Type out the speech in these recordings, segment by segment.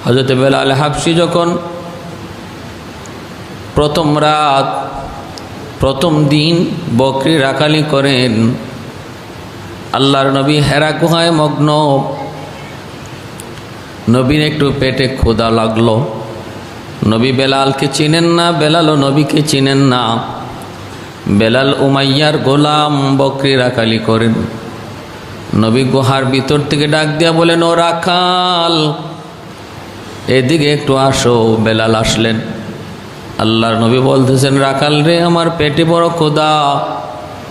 হযরত বেলাল হাবশী যখন প্রথম রাত প্রথম দিন বকরি রাখালি করেন, আল্লাহর নবী হেরা গুহায় মগ্ন। নবীর একটু পেটে ক্ষুধা লাগলো। নবী বেলালকে চিনেন না, বেলালও নবীকে চিনেন না। বেলাল উমাইয়ার গোলাম, বকরি রাখালি করেন। নবী গুহার ভিতর থেকে ডাক দিয়া বলেন, ও রাখাল, এদিকে একটু আসো। বেলাল আসলেন। আল্লাহর নবী বলতেছেন, রাখাল রে, আমার পেটে বড় ক্ষুধা,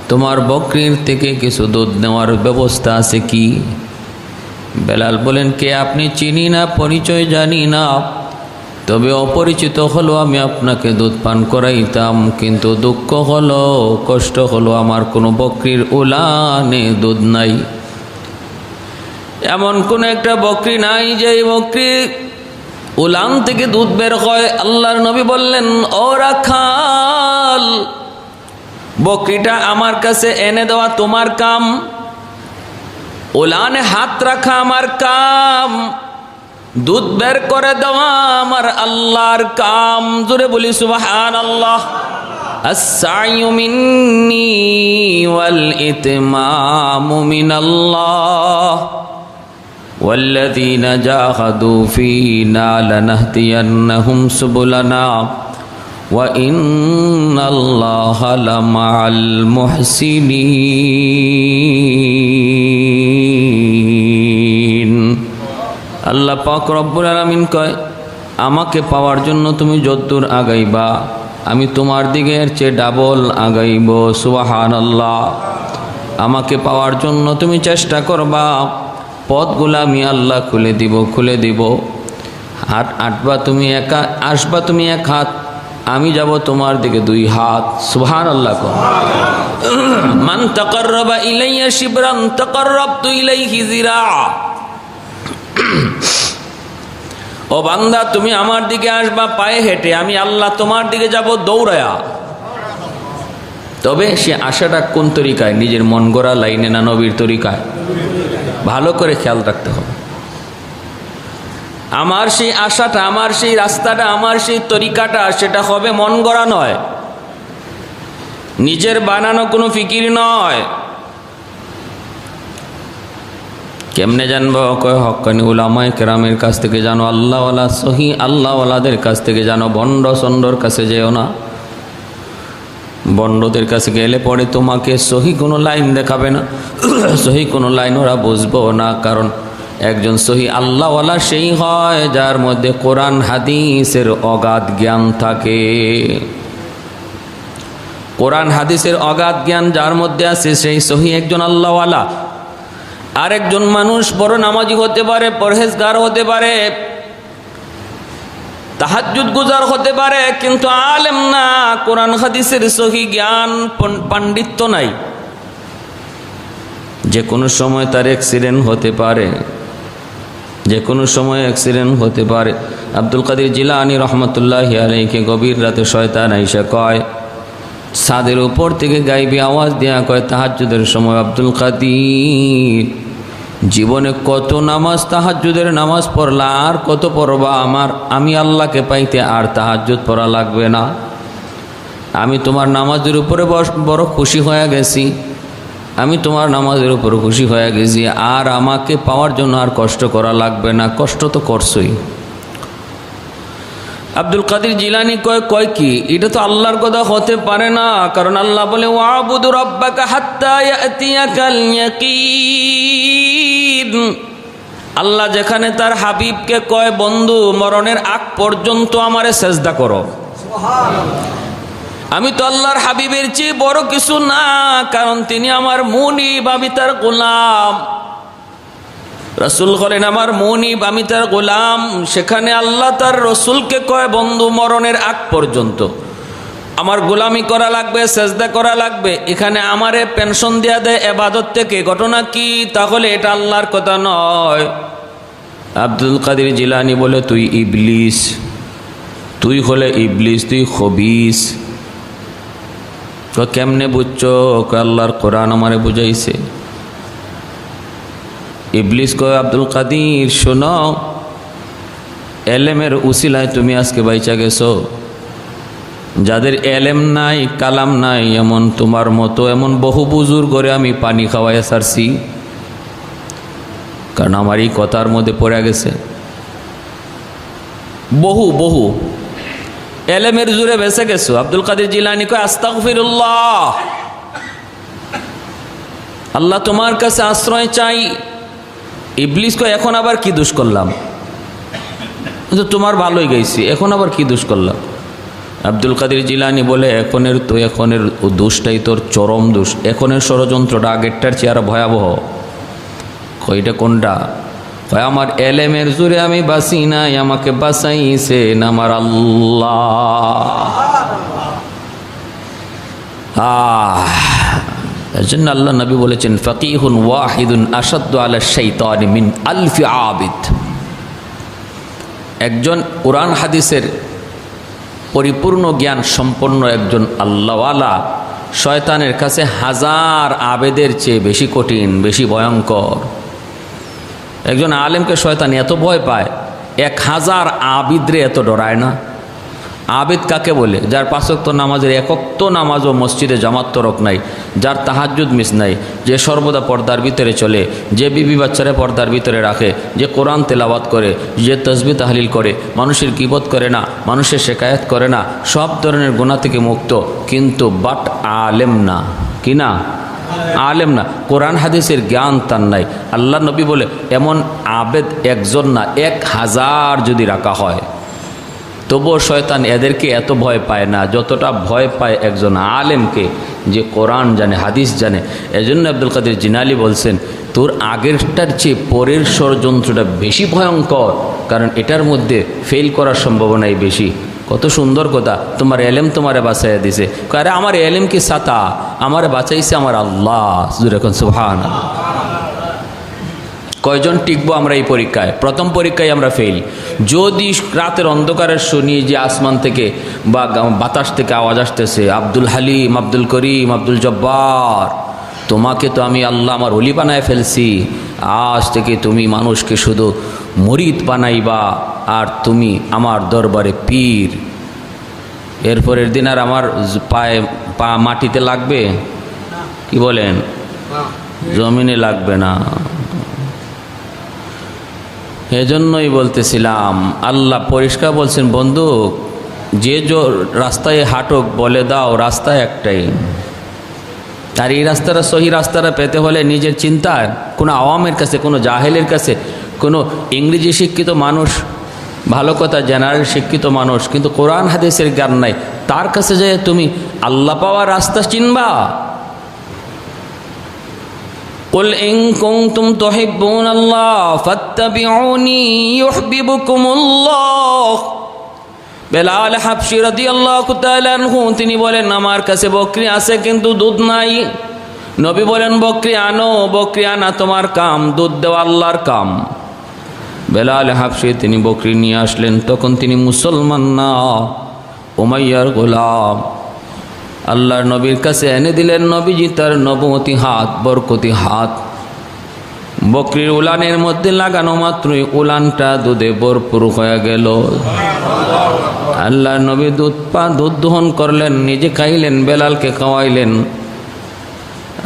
তোমার বকরির থেকে কিছু দুধ নেওয়ার ব্যবস্থা আছে কি? বেলাল বলেন, কে আপনি? চিনি না, পরিচয় জানি না, তবে অপরিচিত হলো আমি আপনাকে দুধ পান করাইতাম, কিন্তু দুঃখ হলো, কষ্ট হলো, আমার কোনো বকরির উলানে দুধ নাই। এমন কোন একটা বকরি নাই যে বকরি উলান থেকে দুধ বের হয়। আল্লাহর নবী বললেন, ও রাখাল, বকরিটা আমার কাছে এনে দেওয়া তোমার কাম, উলানে হাত রাখা আমার কাম, দুধ বের করে দেওয়া আমার আল্লাহর কাম। জোরে বলি সুবহানাল্লাহ। আস-সা'য়ু মিন্নি ওয়াল ইতমামু মিনাল্লাহ ওয়াল্লাযীনা জাহাদু ফীনা লানাহদিয়ান্নাহুম সুবুলানা ওয়া ইন্নাল্লাহা লামাআল মুহসিনিন। আল্লাহ পাক রব্বুল আলামিন কয়, আমাকে পাওয়ার জন্য তুমি যতদূর আগাইবা, আমি তোমার দিকে এর চেয়ে ডাবল আগাইব। সুবহানাল্লাহ। আমাকে পাওয়ার জন্য তুমি চেষ্টা করবা, পথগুলো আমি আল্লাহ খুলে দিব। হাত আটবা তুমি একা, আসবা তুমি এক হাত, আমি যাব তোমার দিকে দুই হাত। সুবহানাল্লাহ। মান তাকাররাবা ইলাইয়া শিবরান তাকাররাবতু ইলাইহি যিরা। ও বান্দা, তুমি আমার দিকে আসবা পায়ে হেঁটে, আমি আল্লাহ তোমার দিকে যাব দৌড়ায়া। তবে সে আশাটা কোন তরিকায়? নিজের মন গড়া লাইনে না নবীর তরিকায়? ভালো করে খেয়াল রাখতে হবে। আমার সেই আশাটা, আমার সেই রাস্তাটা, আমার সেই তরিকাটা, সেটা হবে মন গড়া নয়, নিজের বানানো কোনো ফিকির নয়। কেমনে জানবো? কয় হক্কানি উলামায়ে কেরামের কাছ থেকে জানো, আল্লাহওয়ালা সহি আল্লাহওয়ালাদের কাছ থেকে জানো। বন্ড সন্ডর কাছে যেও না। বন্ডদের কাছে গেলে পরে তোমাকে সহি কোনো লাইন দেখাবে না, সহি কোনো লাইন ওরা বুঝবো না। কারণ একজন সহি আল্লাহওয়ালা সেই হয় যার মধ্যে কোরআন হাদিসের অগাধ জ্ঞান থাকে। কোরআন হাদিসের অগাধ জ্ঞান যার মধ্যে আছে, সেই সহি একজন আল্লাহওয়ালা। আরেকজন মানুষ বড় নামাজি হতে পারে, পরহেজগার হতে পারে, তাহাজ্জুদ গুজার হতে পারে, কিন্তু আলেম না, কোরআন হাদিসের সহি জ্ঞান পাণ্ডিত্য নাই। যে কোনো সময় তার অ্যাক্সিডেন্ট হতে পারে, যে কোনো সময় অ্যাক্সিডেন্ট হতে পারে। আব্দুল কাদের জিলানী রহমতুল্লাহি আলাইহি গভীর রাতে শয়তান আইসা কয়, ছাদের উপর থেকে গাইবি আওয়াজ দেয়া কয়, তাহাজ্জুদের সময় আব্দুল কাদের, জীবনে কত নামাজ তাহাজ্জুদের নামাজ পড়লা, আর কত পড়বা? আমি আল্লাহকে পাইতে আর তাহাজ্জুদ পড়া লাগবে না। আমি তোমার নামাজের উপরে বড় খুশি হয়ে গেছি, আমি তোমার নামাজের উপর খুশি হয়ে গেছি, আর আমাকে পাওয়ার জন্য আর কষ্ট করা লাগবে না। কষ্ট তো করছই। আব্দুল কাদের জিলানী কয় কি এটা তো আল্লাহর কথা হতে পারে না। কারণ আল্লাহ বলে, ওয়াবুদু রাব্বাকা হাত্তা ইয়াতিয়াকাল ইয়াকিন। আল্লাহ যেখানে তার হাবিবকে কয়, বন্ধু মরণের আগ পর্যন্ত আমারে সেজদা করো। আমি তো আল্লাহর হাবিবের চেয়ে বড় কিছু না, কারণ তিনি আমার মুনিব, আমি তার গোলাম। রসুল হলেন আমার মুনিব, আমি তার গোলাম। সেখানে আল্লাহ তার রসুলকে কয়, বন্ধু মরণের আগ পর্যন্ত আমার গোলামি করা লাগবে, সেজদা করা লাগবে। এখানে আমারে পেনশন দেয়া দেয় এবাদত থেকে। ঘটনা কি? তাহলে এটা আল্লাহর কথা নয়। আব্দুল কাদের জিলানী বলে, তুই ইবলিস, তুই হলে ইবলিস, তুই খবিস। কেমনে বুঝছো? আল্লাহর কোরআন আমারে বুঝাইছে। ইবলিস কয়, আব্দুল কাদের শোনো, এলেমের উসিলায় তুমি আজকে বাইচা গেছো। যাদের এলেম নাই, কালাম নাই, এমন তোমার মতো এমন বহু বুজুর্গরে আমি পানি খাওয়াইয়া সারছি, কারণ আমার এই কথার মধ্যে পড়ে গেছে। বহু বহু এলেমের জুড়ে বেঁচে গেছো। আব্দুল কাদের জিলানী কয় আস্তাগফিরুল্লাহ, আল্লাহ তোমার কাছে আশ্রয় চাই। ইবলিস কয় এখন আবার কি দোষ করলাম, কিন্তু তোমার ভালোই গেছি, এখন আবার কি দোষ করলাম। আব্দুল কাদের জিলানী বলে এখনের দোষটাই তোর চরম দোষ। এখনের ষড়যন্ত্রটা আগেরটার চেয়ে আরো ভয়াবহ। কয়টা কোনটা? কয় আমার এলেমের জোরে আমি বাঁচি নাই, আমাকে বাঁচাইছেন আমার আল্লাহ। এর জন্য আল্লাহ নবী বলেছেন ফাকিহুন ওয়াহিদুন আশাদ্দু আলা শাইতানি মিন আলফি আবিদ। একজন কোরআন হাদিসের পরিপূর্ণ জ্ঞান সম্পন্ন একজন আল্লাহওয়ালা শয়তানের কাছে হাজার আবেদের চেয়ে বেশি কঠিন, বেশি ভয়ঙ্কর। একজন আলেমকে শয়তান এত ভয় পায়, 1000 আবিদরে এত ডরায় না। আবিদ কাকে বলে? যার 5 ওয়াক্ত নামাজের একক নামাজও মসজিদে জামাত তরক নাই, যার তাহাজ্জুদ মিস নাই, যে সর্বদা পর্দার ভিতরে চলে, যে বিবি বাচ্চারা পর্দার ভিতরে রাখে, যে কোরআন তেলাওয়াত করে, যে তসবিহ তাহলিল করে, মানুষের গীবত করে না, মানুষের শেকায়াত করে না, সব ধরনের গুনাহ থেকে মুক্ত, কিন্তু বাট আলেম না। কি না? আলেম না, কোরআন হাদিসের জ্ঞান তার নাই। আল্লাহ নবী বলে এমন আবেদ একজন না, 1000 যদি রাখা হয় তবুও শয়তান এদেরকে এত ভয় পায় না যতটা ভয় পায় একজন আলেমকে, যে কোরআন জানে, হাদিস জানে। এজন্য আব্দুল কাদের জিলানী বলছেন তোর আগেরটার চেয়ে পরের ষড়যন্ত্রটা বেশি ভয়ঙ্কর, কারণ এটার মধ্যে ফেল করার সম্ভাবনাই বেশি। কত সুন্দর কথা, তোমার এলেম তোমারে বাঁচাইয়া দিছে। আরে আমার এলেম কি ছাতা, আমারে বাঁচাইছে আমার আল্লাহ। সুবহানাল্লাহ। কয়জন টিকবো আমরা এই পরীক্ষায়? প্রথম পরীক্ষায় আমরা ফেল। যদি রাতের অন্ধকারে শুনি যে আসমান থেকে বা বাতাস থেকে আওয়াজ আসতেছে আব্দুল হালিম, আব্দুল করিম, আব্দুল জব্বার, তোমাকে তো আমি আল্লাহ আমার ওলি বানায় ফেলছি, আজ থেকে তুমি মানুষকে শুধু মুরিদ বানাইবা আর তুমি আমার দরবারে পীর। এরপরের দিন আর আমার পা মাটিতে লাগবে? কি বলেন? জমিনে লাগবে না। এজন্যই বলতেছিলাম আল্লাহ পরিষ্কার বলছেন, বন্ধু যে রাস্তায় হাঁটুক বলে দাও রাস্তা একটাই। আর এই রাস্তাটা সহি রাস্তাটা পেতে হলে নিজের চিন্তায় কোনো আওয়ামের কাছে, কোনো জাহেলের কাছে, কোনো ইংরেজি শিক্ষিত মানুষ, ভালো কথা জেনারেল শিক্ষিত মানুষ কিন্তু কোরআন হাদিসের জ্ঞান নাই, তার কাছে যে তুমি আল্লাহ পাওয়ার রাস্তা চিনবা? قل إن كنتم تحبون الله فاتبعوني يحببكم الله। বেলাল হাবশী রাদিয়াল্লাহু তাআলা আনহু তিনি বলেন আমার কাছে বকরি আছে কিন্তু দুধ নাই। নবী বলেন বকরি আনো, বকরি আনা তোমার কাম, দুধ দেওয়া আল্লাহর কাম। বেলাল হাবশী তিনি বকরি নিয়ে আসলেন, তখন তিনি মুসলমান না, উমাইয়ার গোলাম। আল্লাহর নবীর কাছে এনে দিলেন। নবীজি তার নবমতি হাত, বরকতি হাত বকরির উলানের মধ্যে লাগানো মাত্রই উলানটা দুধে ভরপুর হয়ে গেল। আল্লাহর নবী দুধ দহন করলেন, নিজে খাইলেন, বেলালকে খাওয়াইলেন।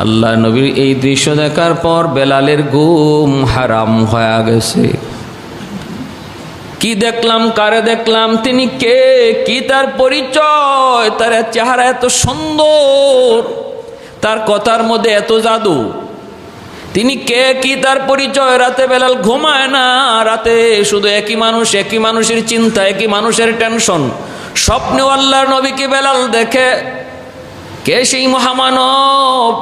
আল্লাহর নবীর এই দৃশ্য দেখার পর বেলালের ঘুম হারাম হয়ে গেছে। কি দেখলাম, কারে দেখলাম, তিনি কে, কি তার পরিচয়, তার চেহারা এত সুন্দর, তার কথার মধ্যে এত জাদু, তিনি কে, কি তার পরিচয়? রাতে বেলাল ঘুমায় না, রাতে শুধু একই মানুষ, একই মানুষের চিন্তা, একই মানুষের টেনশন। স্বপ্নে আল্লাহর নবীকে বেলাল দেখে, কে সেই মহামানব।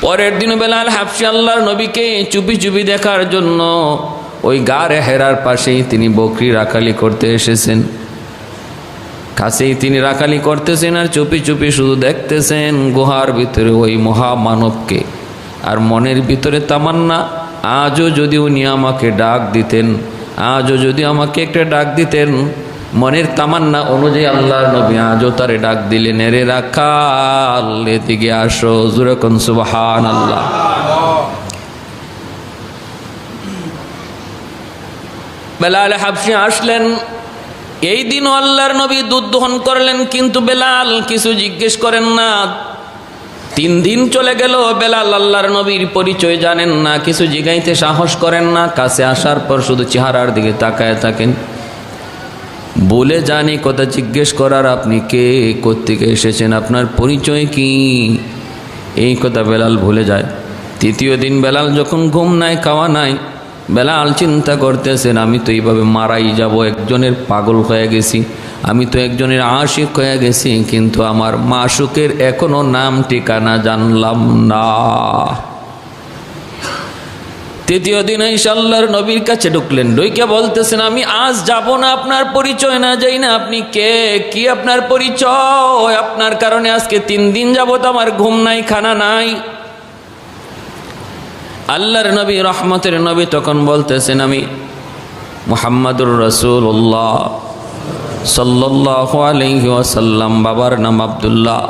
পরের দিন বেলাল হাবশী আল্লাহর নবীকে চুপি চুপি দেখার জন্য ওই গারে হেরার পাশেই তিনি বকরি রাখালি করতে এসেছেন। কাছেই তিনি রাখালি করতেছেন আর চুপি চুপি শুধু দেখতেছেন গুহার ভিতরে ওই মহামানবকে। আর মনের ভিতরে তামান্না, আজও যদি উনি আমাকে ডাক দিতেন, আজও যদি আমাকে একটা ডাক দিতেন। মনের তামান্না অনুযায়ী আল্লাহর নবী আজও তারে ডাক দিলেন, এরে রাখাল এদিকে আসো। জোরে কোন সুবহানাল্লাহ। বেলাল হাবশী আসলেন। এই দিনও আল্লাহর নবী দুধ দহন করলেন, কিন্তু বেলাল কিছু জিজ্ঞেস করেন না। 3 দিন চলে গেল, বেলাল আল্লাহর নবীর পরিচয় জানেন না, কিছু জিগাইতে সাহস করেন না। কাছে আসার পর শুধু চেহারার দিকে তাকায় থাকেন। বলে জানি কথা জিজ্ঞেস করার, আপনি কে, কোত্থেকে এসেছেন, আপনার পরিচয় কি, এই কথা বেলাল ভুলে যায়। 3য় দিন বেলাল যখন ঘুম নাই, খাওয়া নাই, বেলাল চিন্তা করতেছেন, আমি তো এইভাবে মারাই যাব, একজনের পাগল হয়ে গেছি, আমি তো একজনের আশিক হয়ে গেছি, কিন্তু আমার মাশুকের এখনো নাম ঠিকানা জানলাম না। 3য় দিন আল্লাহর নবীর কাছে ঢুকলেন, ঢুকে বলতেছেন, আমি আজ যাব না আপনার পরিচয় না যাই না, আপনি কে, কি আপনার পরিচয়, আপনার কারণে আজকে 3 দিন যাবত আমার ঘুম নাই, খানা নাই। আল্লাহর নবী, রহমতের নবী তখন বলতেছেন, আমি মুহাম্মাদুর রাসূলুল্লাহ সাল্লাল্লাহু আলাইহি ওয়াসাল্লাম, বাবার নাম আব্দুল্লাহ,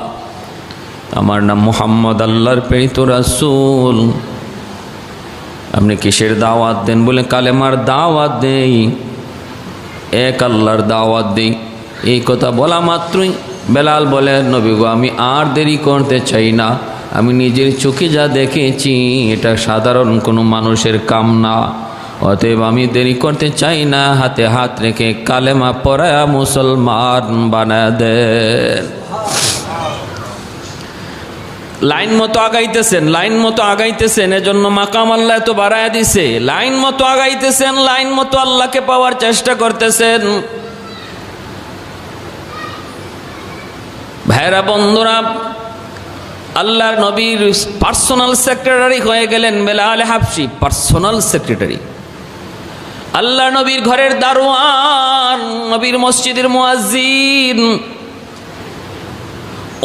আমার নাম মুহাম্মদ, আল্লাহর প্রেরিত রাসূল। আপনি কিসের দাওয়াত দেন? বলে কালেমার দাওয়াত দেই, এক আল্লাহর দাওয়াত দেই। এই কথা বলা মাত্রই বেলাল বলে, নবী গো, আমি আর দেরি করতে চাই না, আমি নিজের চোখে যা দেখেছি এটা সাধারণ কোনো মানুষের কাম না, অতএব আমি দেরি করতে চাই না, হাতে হাত রেখে কালেমা পড়ায়া মুসলমান বানায় দেন। লাইন মতো আগাইতেছেন, লাইন মতো আগাইতেছেন, এজন্য মাকাম আল্লাহ এত বাড়ায় দিছে। লাইন মতো আগাইতেছেন, লাইন মতো আল্লাহকে পাওয়ার চেষ্টা করতেছেন। ভাইরা বন্ধুরা, আল্লাহর নবীর পার্সোনাল সেক্রেটারি হয়ে গেলেন বেলাল হাবশী, পার্সোনাল সেক্রেটারি। আল্লাহর নবীর ঘরের দারোয়ান, নবীর মসজিদের মুয়াজ্জিন।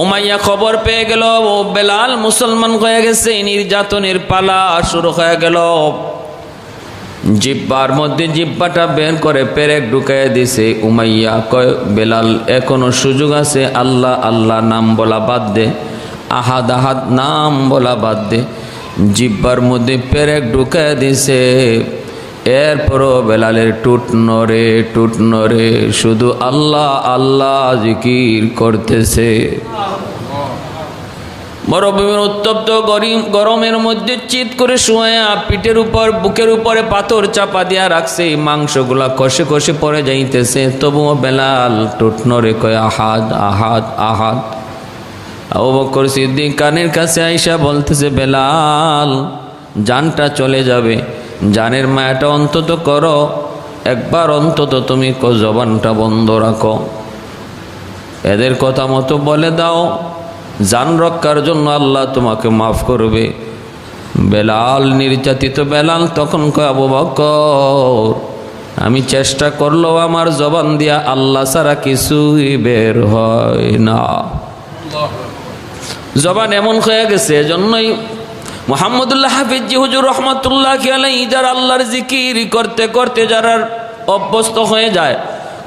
উমাইয়া খবর পেয়ে গেল ও বেলাল মুসলমান হয়ে গেছে, নির্যাতনের পালা শুরু হয়ে গেল। জিব্বার মধ্যে জিব্বাটা বের করে পেরেক ঢুকাইয়া দিছে। উমাইয়া কয়, বেলাল এখনো সুযোগ আছে, আল্লাহ আল্লাহ নাম বলা বাদ দে, আহাদ আহাদ নাম বলা বাদ দে। জিব্বার মধ্যে পেরেক ঢুকাইয়া দিছে। এরপরও বেলালের টুট নড়ে, শুধু আল্লাহ আল্লাহ জিকির করতেছে। মরুভূমির উত্তপ্ত গরমের মধ্যে চিৎ করে শুয়া পিঠের উপর, বুকের উপরে পাথর চাপা দিয়া রাখছে, মাংসগুলা কষে কষে পড়ে যাইতেছে, তবুও বেলাল টুট নড়ে, কয় আহাদ আহাদ আহাদ। আবু বকর সিদ্দিক কানের কাছে আইসা বলতেছে, বেলাল জানটা চলে যাবে, জানের মায়াটা অন্তত করো, একবার অন্তত তুমি জবানটা বন্ধ রাখো, এদের কথা মতো বলে দাও, জান রক্ষার জন্য আল্লাহ তোমাকে মাফ করবে। বেলাল নির্যাতিত বেলাল তখন কয়, আবু বকর আমি চেষ্টা করলেও আমার জবান দিয়া আল্লাহ ছাড়া কিছুই বের হয় না। জবান এমন হয়ে গেছে, এজন্যই মুহাম্মদুল্লাহ হাফিজি হুজুর রহমাতুল্লাহি আলাইহি যারা আল্লাহর জিকির করতে করতে যারা অভ্যস্ত হয়ে যায়,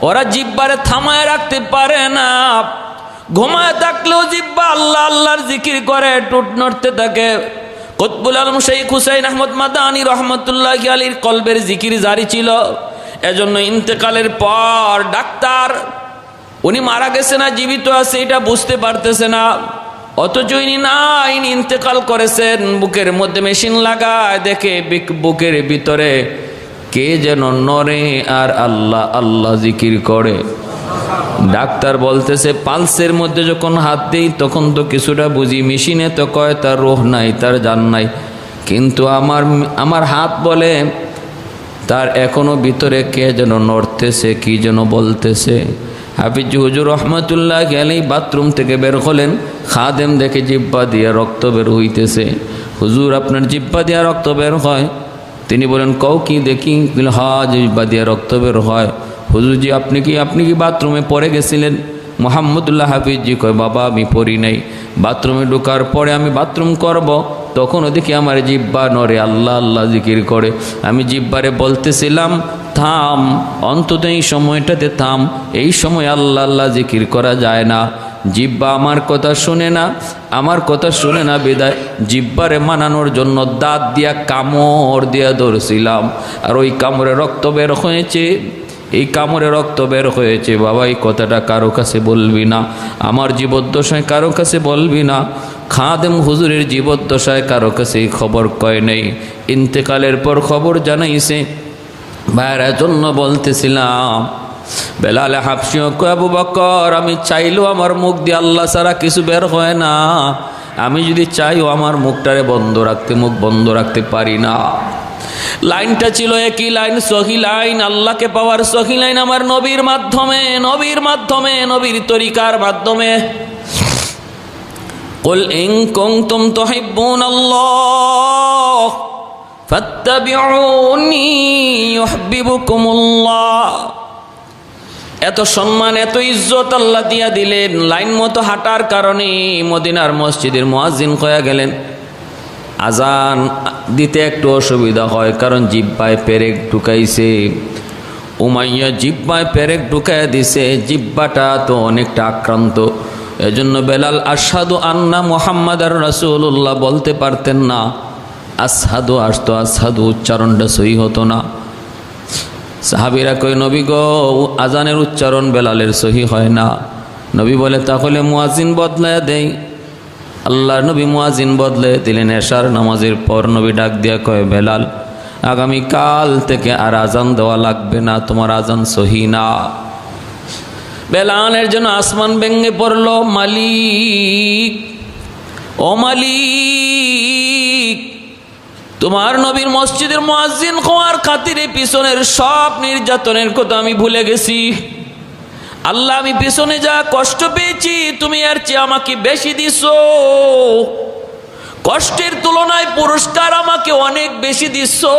ওরা জিহ্বারে থামায় রাখতে পারে না। ঘুমায় থাকলেও জিহ্বা আল্লাহ আল্লাহর জিকির করে, টুট নড়তে থাকে। কুতবুল আলম শেখ হুসাইন আহমদ মাদানী রহমতুল্লাহি আলাইহির কলবের জিকির জারি ছিল। এজন্য ইন্তেকালের পর ডাক্তার উনি মারা গেছে না জীবিত আছে এটা বুঝতে পারতেছে না, অথচ ইনি ইন্তেকাল করেছেন। বুকের মধ্যে মেশিন লাগায়, দেখে বুকের ভিতরে কে যেন নড়ে আর আল্লাহ আল্লাহ জিকির করে। ডাক্তার বলতেছে, পালসের মধ্যে যখন হাত দেই তখন তো কিছুটা বুঝি, মেশিনে তো কয় তার রোহ নাই, তার জান নাই, কিন্তু আমার হাত বলে তার এখনো ভিতরে কে যেন নড়তেছে, কি যেন বলতেছে। হাফিজ হুজুর রহমতুল্লাহি আলাইহি বাথরুম থেকে বের হলেন, খাদেম দেখে জিহ্বা দিয়ে রক্ত বের হইতেছে। হুজুর আপনার জিহ্বা দিয়ে রক্ত বের হয়? তিনি বলেন, কও কি দেখি? হ্যাঁ জিহ্বা দিয়ে রক্ত বের হয়। হুজুরজি আপনি কি বাথরুমে পড়ে গেছিলেন? মুহাম্মদুল্লাহ হাফিজজি কয়, বাবা আমি পড়ি নাই, বাথরুমে ঢোকার পরে আমি বাথরুম করব, তখন ওদিকে আমার জিহ্বা নড়ে, আল্লাহ আল্লাহ জিকির করে। আমি জিহ্বারে বলতেছিলাম, থাম, অন্তত এই সময়টাতে থাম, এই সময় আল্লাহ আল্লাহ জিকির করা যায় না। জিব্বা আমার কথা শুনে না, আমার কথা শুনে না বিদায় জিব্বারে মানানোর জন্য দাঁত দিয়া কামড় দিয়া ধরছিলাম, আর ওই কামড়ে রক্ত বের হয়েছে। এই কামড়ে রক্ত বের হয়েছে। বাবা এই কথাটা কারো কাছে বলবি না, আমার জীবদ্দশায় কারো কাছে বলবি না। খাদেম হুজুরের জীবদ্দশায় কারো কাছে এই খবর কয় নেই, ইন্তেকালের পর খবর জানাইছে। ভাইয়ের জন্য বলতেছিলাম, বেলাল হাবশিও কয়, আবু বকর আমি চাইলেও আমার মুখ দিয়ে আল্লাহ ছাড়া কিছু বের হয় না। আমি যদি চাইও আমার মুখটারে বন্ধ রাখতে, মুখ বন্ধ রাখতে পারি না। লাইনটা ছিল একই লাইন, সহি লাইন, আল্লাহকে পাওয়ার সহি লাইন আমার নবীর মাধ্যমে, নবীর মাধ্যমে, নবীর তরিকার মাধ্যমে। কুল ইন কুনতুম তুহিব্বুনাল্লাহ ফাত্তাবিউনি ইউহিব্বুকুমুল্লাহ। এত সম্মান এত ইজ্জত আল্লাহ দিয়া দিলেন, লাইন মতো হাঁটার কারণে মদিনার মসজিদের মুয়াজ্জিন হয়ে গেলেন। আজান দিতে একটু অসুবিধা হয়, কারণ জিব্বায় পেরেক ঢুকাইছে। উমাইয়া জিব্বায় পেরেক ঢুকাইয়া দিছে, জিব্বাটা তো অনেকটা আক্রান্ত। এজন্য বেলাল আশহাদু আন্না মুহাম্মাদার রাসূলুল্লাহ বলতে পারতেন না। আশহাদু আসতো, আশহাদু উচ্চারণটা সহি হতো না। সাহাবীরা কই, নবী গো আজানের উচ্চারণ বেলালের সহি হয় না। নবী বলে, তাহলে মুয়াজ্জিন বদলায়া দেই। আল্লাহর নবী মুয়াজ্জিন বদলে দিলেন। এশার নামাজের পর নবী ডাক দিয়া কয়, বেলাল আগামী কাল থেকে আর আজান দেওয়া লাগবে না, তোমার আজান সহি না। বেলালের জন্য আসমান ভেঙে পড়ল। মালিক, ও মালিক, তোমার নবীর মসজিদের মুয়াজ্জিন হওয়ার খাতিরে পিছনের সব নির্যাতনের কথা আমি ভুলে গেছি। আল্লাহ আমি পিছনে যা কষ্ট পেয়েছি তুমি এর চেয়ে আমাকে বেশি দিছো। কষ্টের তুলনায় পুরস্কার আমাকে অনেক বেশি দিছো।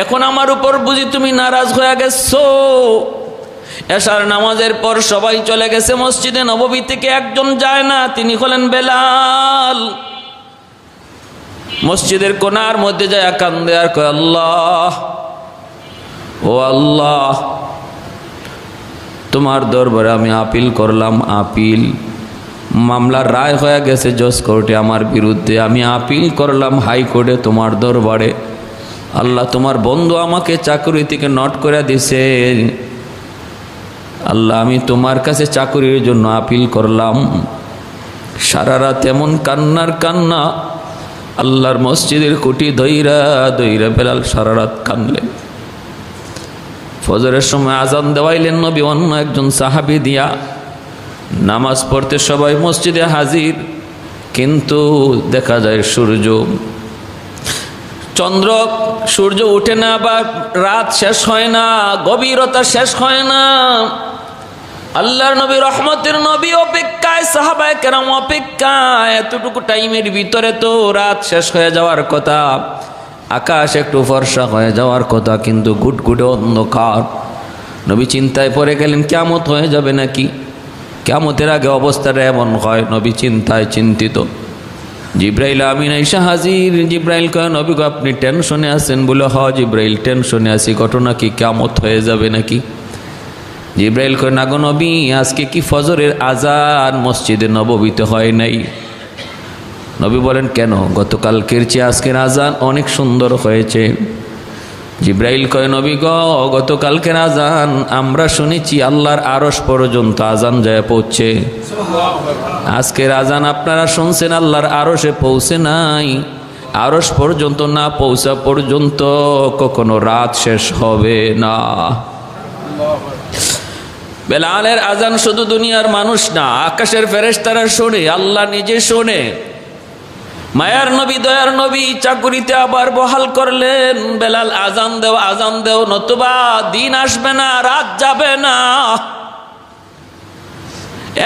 এখন আমার উপর বুঝি তুমি নারাজ হয়ে গেছো। এশার নামাজের পর সবাই চলে গেছে মসজিদে নববী থেকে একজন যায় না, তিনি হলেন বেলাল। মসজিদের কোণার মধ্যে যায় কান্দে আর কয়, আল্লাহ, ও আল্লাহ, তোমার দরবারে আমি আপিল করলাম। আপিল মামলার রায় হয়ে গেছে জজ কোর্টে আমার বিরুদ্ধে, আমি আপিল করলাম হাইকোর্টে তোমার দরবারে। আল্লাহ তোমার বন্ধু আমাকে চাকরি থেকে নট করে দিছে। আল্লাহ আমি তোমার কাছে চাকরির জন্য আপিল করলাম। সারা রাত এমন কান্নার কান্না, আল্লাহর মসজিদের কুটি দইরা দইরা বেলাল সারা রাত কানলেন। ফজরের সময় আজান দেওয়াইলেন নবী অন্য একজন সাহাবী দিয়া। নামাজ পড়তে সবাই মসজিদে হাজির, কিন্তু দেখা যায় সূর্য উঠে না, বা রাত শেষ হয় না, গভীরতা শেষ হয় না। আল্লাহর নবী রহমতের নবী অপেক্ষায়, সাহাবায়ে কেরাম অপেক্ষায়। এতটুকু টাইমের ভিতরে তো রাত শেষ হয়ে যাওয়ার কথা, আকাশ একটু ফর্সা হয়ে যাওয়ার কথা, কিন্তু গুটগুটে অন্ধকার। নবী চিন্তায় পড়ে গেলেন, কিয়ামত হয়ে যাবে নাকি। কিয়ামতের আগে অবস্থাটা এমন হয়, নবী চিন্তায় চিন্তিত। জিব্রাইল আমিন আইসা হাজির। জিব্রাইল কয়, নবী গো আপনি টেনশনে আছেন? বলে, হ জিব্রাইল টেনশনে আছি, ঘটনা কি কিয়ামত হয়ে যাবে নাকি? জিব্রাইল কয়, না গো নবী, আজকে কি ফজরের আজান মসজিদে নববীতে হয় নাই? নবী বলেন, কেন? গতকালকের চেয়ে আজকের আজান অনেক সুন্দর হয়েছে। জিব্রাইল কয়, নবী গো গতকালকের আজান আমরা শুনেছি আল্লাহর আরশ পর্যন্ত আজান যায় পৌঁছে। আজকের আজান আপনারা শুনছেন আল্লাহর আরশে পৌঁছে নাই। আরশ পর্যন্ত না পৌঁছা পর্যন্ত কখনো রাত শেষ হবে না। বেলালের আজান শুধু দুনিয়ার মানুষ না, আকাশের ফেরেশতারা শোনে, আল্লাহ নিজে শোনে। মায়ার নবী, দয়ার নবী চাকুরিতে আবার বহাল করলেন, বেলাল আজান দেও, আজান দেও, নতুবা দিন আসবে না, রাত যাবে না।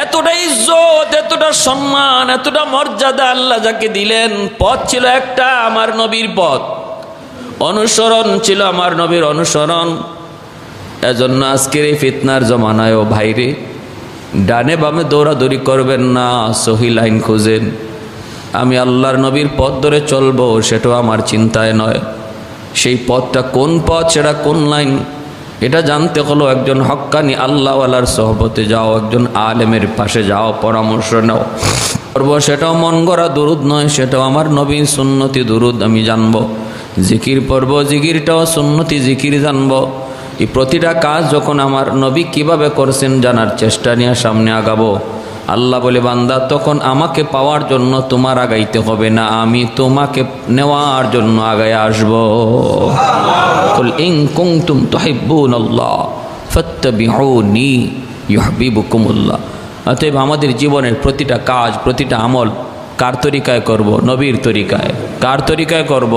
এতটা ইজ্জত, এতটা সম্মান, এতটা মর্যাদা আল্লাহ যাকে দিলেন। পথ ছিল একটা, আমার নবীর পথ। অনুসরণ ছিল আমার নবীর অনুসরণ। এজন্য আজকের এই ফিতনার জমানায়ও ভাইরে, ডানে বামে দৌড়াদৌড়ি করবেন না, সহি লাইন খুঁজেন। আমি আল্লাহর নবীর পথ ধরে চলবো, সেটাও আমার চিন্তায় নয়। সেই পথটা কোন পথ, সেটা কোন লাইন, এটা জানতে হলো একজন হক্কানি আল্লাহওয়ালার সোহবতে যাও, একজন আলেমের পাশে যাও, পরামর্শ নাও। করবো সেটাও মন গড়া দুরুদ নয়, সেটাও আমার নবীর সুন্নতি দুরুদ আমি জানবো। জিকির পড়ব, জিকিরটাও সুন্নতি জিকির জানবো। এই প্রতিটা কাজ যখন আমার নবী কিভাবে করছেন জানার চেষ্টা নিয়ে সামনে আগাবো। আল্লাহ বলে, বান্দা তখন আমাকে পাওয়ার জন্য তোমার আগাইতে হবে না, আমি তোমাকে নেওয়ার জন্য আগায় আসবো। কুল ইন কুনতুম তুহিব্বুনাল্লাহ ফাত্তাবিউনি ইউহিব্বুকুমুল্লাহ। অতএব আমাদের জীবনের প্রতিটা কাজ, প্রতিটা আমল কার তরিকায় করব? নবীর তরিকায়। কার তরিকায় করব?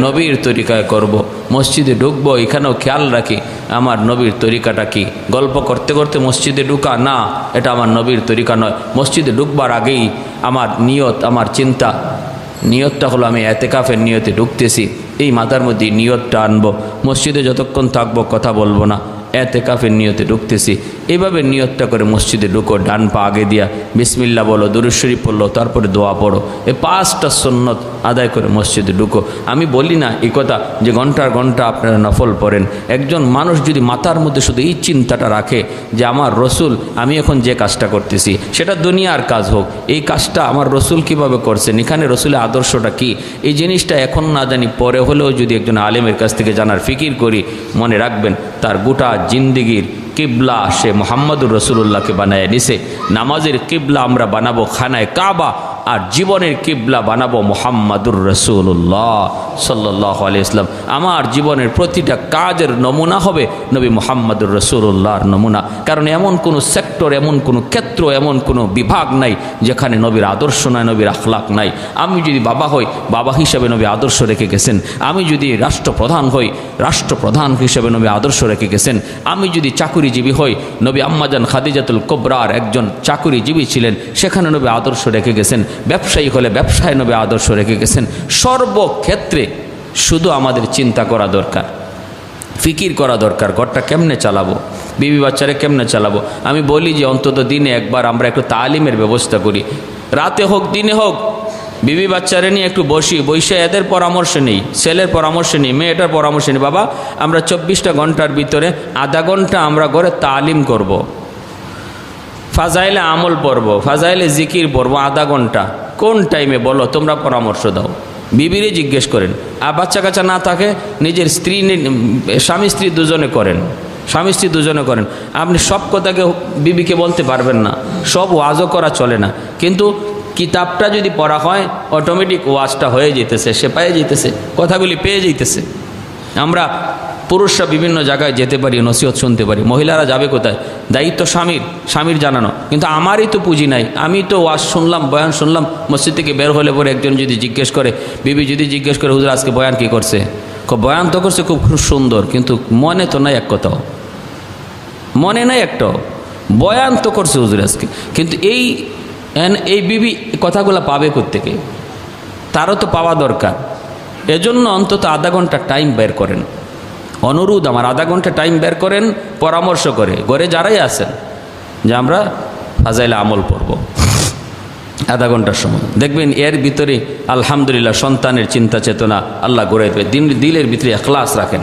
নবীর তরিকায় করব। মসজিদে ঢুকবো, এখানেও খেয়াল রাখি আমার নবীর তরিকাটা কি। গল্প করতে করতে মসজিদে ঢুকা না, এটা আমার নবীর তরিকা নয়। মসজিদে ঢুকবার আগেই আমার নিয়ত, আমার চিন্তা, নিয়তটা হলো আমি এতেকাফের নিয়তে ঢুকতেছি, এই মাথার মধ্যে নিয়তটা আনবো। মসজিদে যতক্ষণ থাকবো কথা বলবো না, এতেকাফের নিয়তে ঢুকতেছি, এইভাবে নিয়তটা করে মসজিদে ঢুকো। ডান পা আগে দিয়া বিসমিল্লাহ বলো, দুরূদ শরীফ পড়লো, তারপরে দোয়া পড়ো। এই 5টা সুন্নত আদায় করে মসজিদে ঢুকো। আমি বলি না এই কথা যে ঘন্টার ঘন্টা আপনারা নফল পড়েন। একজন মানুষ যদি মাথার মধ্যে শুধু এই চিন্তাটা রাখে যে আমার রসুল, আমি এখন যে কাজটা করতেছি সেটা দুনিয়ার কাজ হোক, এই কাজটা আমার রসুল কিভাবে করছেন, এখানে রসুলের আদর্শটা কি, এই জিনিসটা এখন না জানি পরে হলেও যদি একজন আলেমের কাছ থেকে জানার ফিকির করি, মনে রাখবেন তার গোটা জিন্দিগির কিবলা সে মুহাম্মদুর রসুল্লাহকে বানায় নিছে। নামাজের কিবলা আমরা বানাবো খানায় কাবা, আর জীবনের কিবলা বানাবো মুহাম্মদুর রসুল্লাহ সাল্লাল্লাহু আলাইহি ওয়াসাল্লাম। আমার জীবনের প্রতিটা কাজের নমুনা হবে নবী মুহাম্মদুর রসুল্লাহর নমুনা। কারণ এমন কোনো সেক্টর, এমন কোনো ক্ষেত্র, এমন কোনো বিভাগ নাই যেখানে নবীর আদর্শ নাই, নবীর আখলাক নাই। আমি যদি বাবা হই, বাবা হিসাবে নবী আদর্শ রেখে গেছেন। আমি যদি রাষ্ট্রপ্রধান হই, রাষ্ট্রপ্রধান হিসাবে নবী আদর্শ রেখে গেছেন। আমি যদি চাকুরিজীবী হই, নবী আম্মাজান খাদিজাতুল কুবরার একজন চাকুরিজীবী ছিলেন, সেখানে নবী আদর্শ রেখে গেছেন। ব্যবসায়ী হলে ব্যবসায় নবী আদর্শ রেখে গেছেন। সর্বক্ষেত্রে শুধু আমাদের চিন্তা করা দরকার, ফিকির করা দরকার, ঘরটা কেমনে চালাবো, বিবি বাচ্চারে কেমনে চালাবো। আমি বলি যে অন্তত দিনে একবার আমরা একটু তালিমের ব্যবস্থা করি, রাতে হোক দিনে হোক, বিবি বাচ্চারে নিয়ে একটু বসে এদের পরামর্শ নেই, ছেলের পরামর্শ নেই, মেয়েটার পরামর্শ নেই। বাবা আমরা 24টা ঘন্টার ভিতরে আধা ঘন্টা আমরা ঘরে তালিম করব। ফাজাইলে আমল পড়বো, ফাজাইলে জিকির পড়বো আধা ঘন্টা। কোন টাইমে বলো, তোমরা পরামর্শ দাও। বিবিরে জিজ্ঞেস করেন। আর বাচ্চা কাচ্চা না থাকে নিজের স্ত্রী, স্বামী স্ত্রী দুজনে করেন, স্বামী স্ত্রী দুজনে করেন। আপনি সব কথাকে বিবিকে বলতে পারবেন না, সব ওয়াজও করা চলে না, কিন্তু কিতাবটা যদি পড়া হয় অটোমেটিক ওয়াজটা হয়ে যেতেছে, সে পেয়ে যেতেছে, কথাগুলি পেয়ে যেতেছে। আমরা পুরুষরা বিভিন্ন জায়গায় যেতে পারি, নসিহত শুনতে পারি, মহিলারা যাবে কোথায়? দায়িত্ব স্বামীর জানানো। কিন্তু আমারই তো পুঁজি নাই, আমি তো ওয়াজ শুনলাম, বয়ান শুনলাম, মসজিদ থেকে বের হলে পরে একজন যদি জিজ্ঞেস করে, বিবি যদি জিজ্ঞেস করে হুজুর আজকে বয়ান কি করছে, বয়ান তো করছে খুব সুন্দর, কিন্তু মনে তো নাই এক কথাও, মনে নাই একটাও। বয়ান তো করছে হুজুর আজকে, কিন্তু এই বিবি কথাগুলো পাবে কোত্থেকে? তারও তো পাওয়া দরকার। এজন্য অন্তত আধা ঘন্টা টাইম বের করেন, অনুরোধ আমার, আধা ঘন্টা টাইম বের করেন, পরামর্শ করে ঘরে যারাই আছেন যে আমরা ফাজাইলে আমল পড়ব আধা ঘন্টার সময়। দেখবেন এর ভিতরে আলহামদুলিল্লাহ সন্তানের চিন্তা চেতনা আল্লাহ গড়ে দেবে। দিলের ভিতরে ইখলাস রাখেন।